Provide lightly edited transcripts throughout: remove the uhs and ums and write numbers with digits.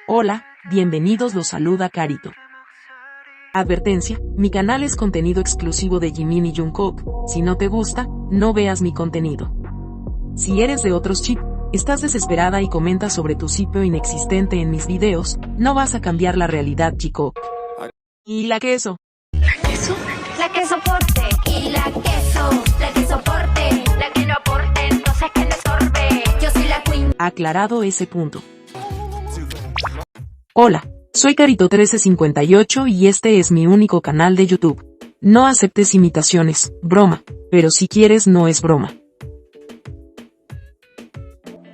Hola, bienvenidos, los saluda Carito. Advertencia, mi canal es contenido exclusivo de Jimin y Jungkook, si no te gusta, no veas mi contenido. Si eres de otros chip, estás desesperada y comentas sobre tu sitio inexistente en mis videos, no vas a cambiar la realidad, chico. ¿Y la queso? ¿La queso? La que soporte. Y la que soporte. La que no aporte, entonces que le sorbe. Yo soy la queen. Aclarado ese punto. Hola, soy Carito1358 y este es mi único canal de YouTube. No aceptes imitaciones, broma, pero si quieres no es broma.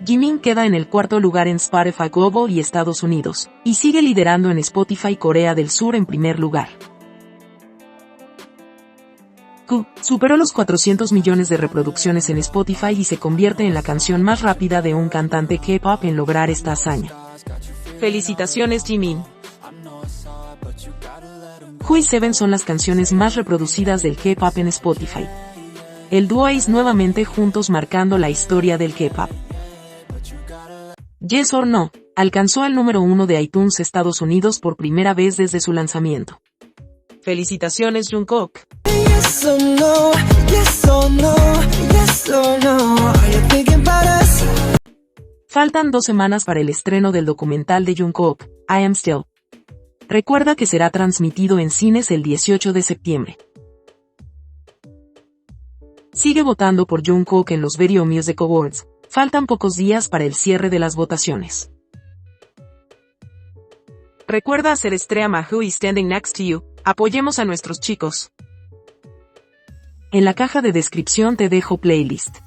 Jimin queda en el cuarto lugar en Spotify Global y Estados Unidos, y sigue liderando en Spotify Corea del Sur en primer lugar. Q superó los 400 millones de reproducciones en Spotify y se convierte en la canción más rápida de un cantante K-pop en lograr esta hazaña. ¡Felicitaciones, Jimin! Q y Seven son las canciones más reproducidas del K-pop en Spotify. El dúo es nuevamente juntos marcando la historia del K-pop. Yes or No alcanzó el número 1 de iTunes Estados Unidos por primera vez desde su lanzamiento. ¡Felicitaciones, Jungkook! Yes or no, yes or no, yes or no, are you thinking about us? Faltan 2 semanas para el estreno del documental de Jungkook, I Am Still. Recuerda que será transmitido en cines el 18 de septiembre. Sigue votando por Jungkook en los Video Music Awards. Faltan pocos días para el cierre de las votaciones. Recuerda hacer stream a Who is Standing Next to You. Apoyemos a nuestros chicos. En la caja de descripción te dejo playlist.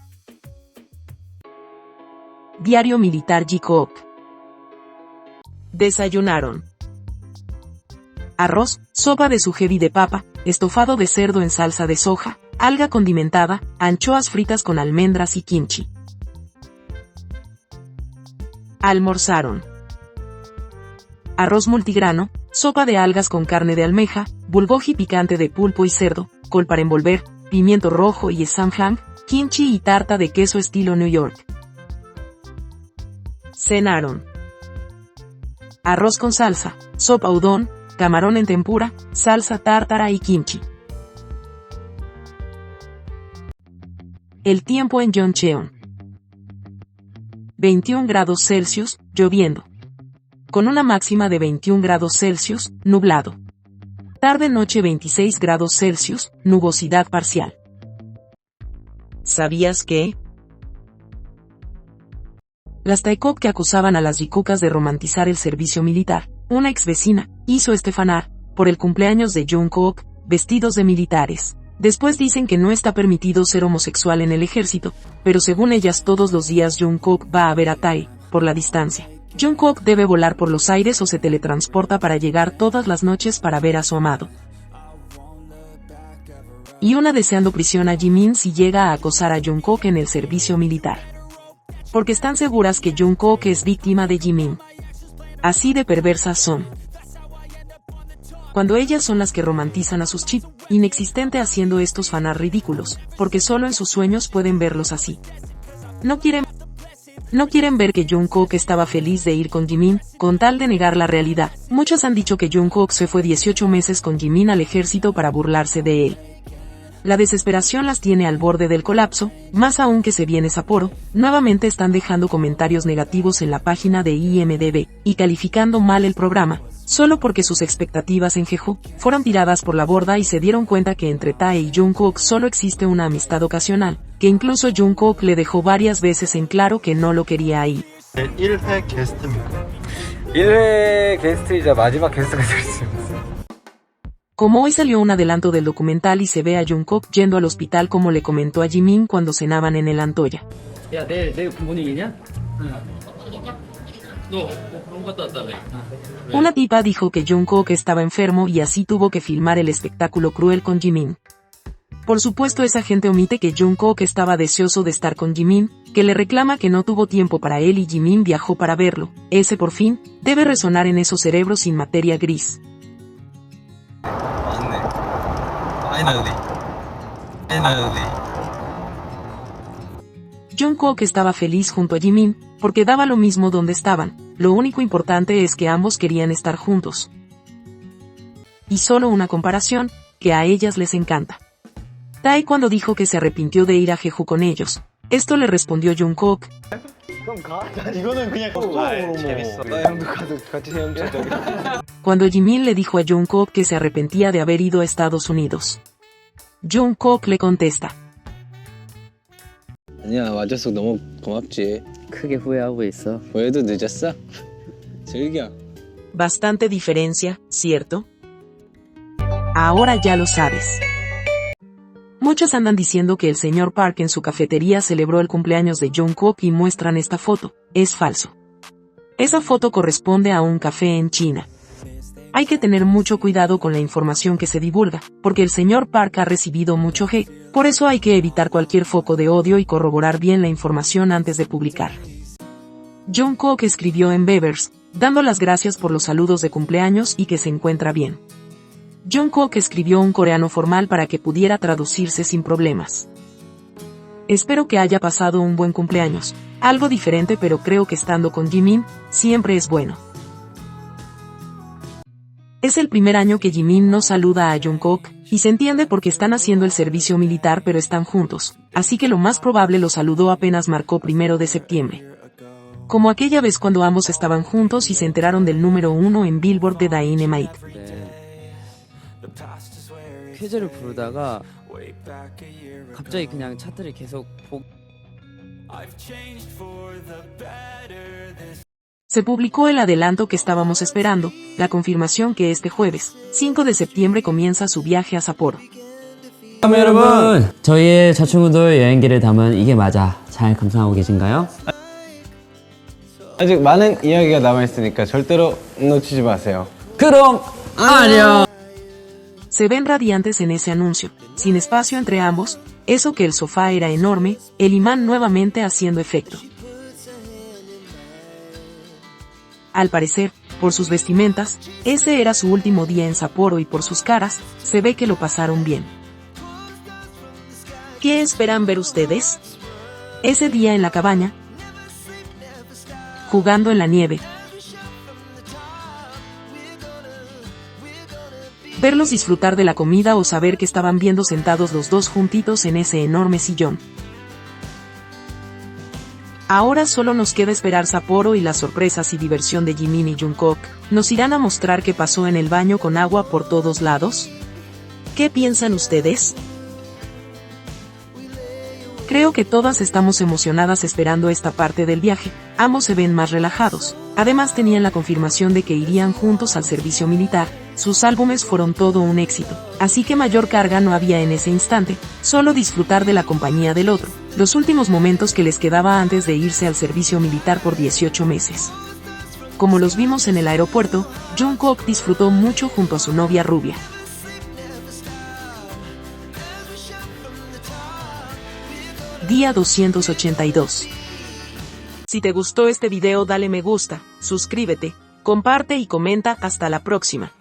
Diario Militar Jikook. Desayunaron. Arroz, sopa de sujeri de papa, estofado de cerdo en salsa de soja, alga condimentada, anchoas fritas con almendras y kimchi. Almorzaron. Arroz multigrano, sopa de algas con carne de almeja, bulgogi picante de pulpo y cerdo, col para envolver, pimiento rojo y samjang, kimchi y tarta de queso estilo New York. Cenaron. Arroz con salsa, sopa udon, camarón en tempura, salsa tártara y kimchi. El tiempo en Yeoncheon. 21 grados Celsius, lloviendo. Con una máxima de 21 grados Celsius, nublado. Tarde-noche 26 grados Celsius, nubosidad parcial. ¿Sabías que? Las Taekwondo que acusaban a las Jikukas de romantizar el servicio militar, una ex vecina, hizo este fanart, por el cumpleaños de Jungkook, vestidos de militares. Después dicen que no está permitido ser homosexual en el ejército, pero según ellas todos los días Jungkook va a ver a Tae, por la distancia. Jungkook debe volar por los aires o se teletransporta para llegar todas las noches para ver a su amado. Y una deseando prisión a Jimin si llega a acosar a Jungkook en el servicio militar. Porque están seguras que Jungkook es víctima de Jimin. Así de perversas son. Cuando ellas son las que romantizan a sus chip, inexistente haciendo estos fanart ridículos, porque solo en sus sueños pueden verlos así. No quieren ver que Jungkook estaba feliz de ir con Jimin, con tal de negar la realidad. Muchos han dicho que Jungkook se fue 18 meses con Jimin al ejército para burlarse de él. La desesperación las tiene al borde del colapso, más aún que se viene Sapporo, nuevamente están dejando comentarios negativos en la página de IMDb, y calificando mal el programa, solo porque sus expectativas en Jeju fueron tiradas por la borda y se dieron cuenta que entre Tae y Jungkook solo existe una amistad ocasional, que incluso Jungkook le dejó varias veces en claro que no lo quería ahí. 1회 게스트입니다. 1회 게스트이자 마지막 게스트가 될 수 있습니다. Como hoy salió un adelanto del documental y se ve a Jungkook yendo al hospital como le comentó a Jimin cuando cenaban en el Antoya. 야, 내일 부모님이냐? 응. 너 병원 갔다 왔다며. Una tipa dijo que Jungkook estaba enfermo y así tuvo que filmar el espectáculo cruel con Jimin. Por supuesto esa gente omite que Jungkook estaba deseoso de estar con Jimin, que le reclama que no tuvo tiempo para él y Jimin viajó para verlo. Ese por fin, debe resonar en esos cerebros sin materia gris. Jungkook estaba feliz junto a Jimin, porque daba lo mismo donde estaban, lo único importante es que ambos querían estar juntos. Y solo una comparación, que a ellas les encanta. Tae cuando dijo que se arrepintió de ir a Jeju con ellos, esto le respondió Jungkook. Cuando Jimin le dijo a Jungkook que se arrepentía de haber ido a Estados Unidos. Jungkook le contesta. 아니야, 와줘서 너무 고맙지. 크게 후회하고 있어. 왜도 늦었어? 즐겨. Bastante diferencia, ¿cierto? Ahora ya lo sabes. Muchos andan diciendo que el señor Park en su cafetería celebró el cumpleaños de Jungkook y muestran esta foto. Es falso. Esa foto corresponde a un café en China. Hay que tener mucho cuidado con la información que se divulga, porque el señor Park ha recibido mucho hate, por eso hay que evitar cualquier foco de odio y corroborar bien la información antes de publicar. Jungkook escribió en Bevers, dando las gracias por los saludos de cumpleaños y que se encuentra bien. Jungkook escribió un coreano formal para que pudiera traducirse sin problemas. Espero que haya pasado un buen cumpleaños, algo diferente pero creo que estando con Jimin, siempre es bueno. Es el primer año que Jimin no saluda a Jungkook, y se entiende porque están haciendo el servicio militar pero están juntos, así que lo más probable lo saludó apenas marcó 1 de septiembre. Como aquella vez cuando ambos estaban juntos y se enteraron del número 1 en Billboard de Dynamite. 퀴즈를 부르다가 갑자기 그냥 차트를 계속 Se publicó el adelanto que estábamos esperando, la confirmación que este jueves, 5 de septiembre comienza su viaje a Sapporo. 여러분, 저희의 자충우돌 여행기를 담은 이게 맞아 잘 감상하고 계신가요? 아직 많은 이야기가 남아있으니까 절대로 놓치지 마세요. 그럼 안녕! Se ven radiantes en ese anuncio, sin espacio entre ambos, eso que el sofá era enorme, el imán nuevamente haciendo efecto. Al parecer, por sus vestimentas, ese era su último día en Sapporo y por sus caras, se ve que lo pasaron bien. ¿Qué esperan ver ustedes? Ese día en la cabaña, jugando en la nieve. Verlos disfrutar de la comida o saber que estaban viendo sentados los dos juntitos en ese enorme sillón. Ahora solo nos queda esperar Sapporo y las sorpresas y diversión de Jimin y Jungkook. ¿Nos irán a mostrar qué pasó en el baño con agua por todos lados? ¿Qué piensan ustedes? Creo que todas estamos emocionadas esperando esta parte del viaje, ambos se ven más relajados, además tenían la confirmación de que irían juntos al servicio militar, sus álbumes fueron todo un éxito, así que mayor carga no había en ese instante, solo disfrutar de la compañía del otro, los últimos momentos que les quedaba antes de irse al servicio militar por 18 meses. Como los vimos en el aeropuerto, Jungkook disfrutó mucho junto a su novia rubia. Día 282. Si te gustó este video dale me gusta, suscríbete, comparte y comenta. Hasta la próxima.